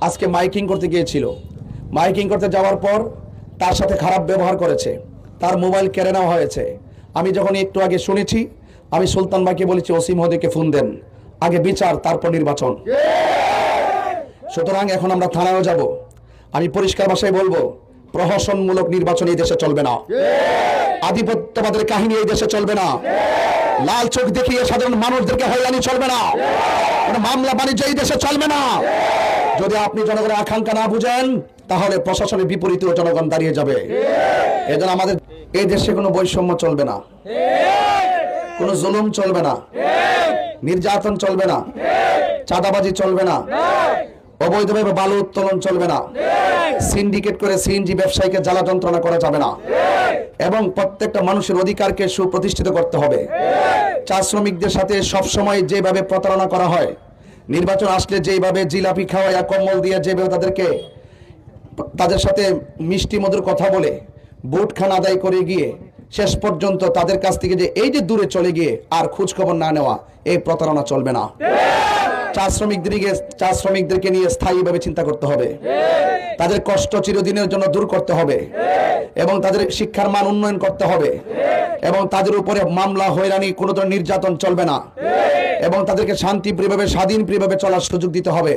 আজকে মাইকিং করতে গিয়েছিল। মাইকিং করতে যাওয়ার পর তার সাথে খারাপ ব্যবহার করেছে, তার মোবাইল কেড়ে নেওয়া হয়েছে। আমি যখন একটু আগে শুনেছি, আমি সুলতান ভাইকে বলেছি ওসি মহোদয়কে ফোন দেন, আগে বিচার তারপর নির্বাচন। সুতরাং এখন আমরা থানায়ও যাব। আমি পরিষ্কার ভাষায় বলবো, প্রহসনমূলক নির্বাচন এই দেশে চলবে না, আধিপত্যবাদের কাহিনী এই দেশে চলবে না, লাল চোখ দেখিয়ে সাধারণ মানুষদেরকে হয়রানি চলবে না, মামলা বাণিজ্য এই দেশে চলবে না। যদি আপনি জনগণের আকাঙ্ক্ষা না বুঝেন, তাহলে প্রশাসনের বিপরীতেও জনগণ দাঁড়িয়ে যাবে। এজন্য আমাদের এই দেশে কোনো বৈষম্য চলবে না, কোনো জুলুম চলবে না, নির্যাতন চলবে না, চাঁদাবাজি চলবে না, অবৈধভাবে বালু উত্তোলন চলবে না, সিন্ডিকেট করে সিএনজি ব্যবসায়ীকে জ্বালা যন্ত্রণা করা যাবে না, এবং প্রত্যেকটা মানুষের অধিকারকে সুপ্রতিষ্ঠিত করতে হবে। চা শ্রমিকদের সাথে সবসময় যেভাবে প্রতারণা করা হয়, নির্বাচন আসলে যেভাবে জিলাপি খাওয়াইয়া কম্বল দিয়ে যেভাবে তাদের সাথে মিষ্টি মধুর কথা বলে ভোট খান আদায় করে গিয়ে শেষ পর্যন্ত তাদের কাছ থেকে যে এই যে দূরে চলে গিয়ে আর খোঁজ খবর না নেওয়া, এই প্রতারণা চলবে না। চা শ্রমিকদেরকে নিয়ে স্থায়ীভাবে চিন্তা করতে হবে, তাদের কষ্ট চিরদিনের জন্য দূর করতে হবে, এবং তাদের শিক্ষার মান উন্নয়ন করতে হবে, এবং তাদের উপরে মামলা হয়রানি কোনো ধরনের নির্যাতন চলবে না, এবং তাদেরকে শান্তিপ্রিয়ভাবে স্বাধীনপ্রিয়ভাবে চলার সুযোগ দিতে হবে।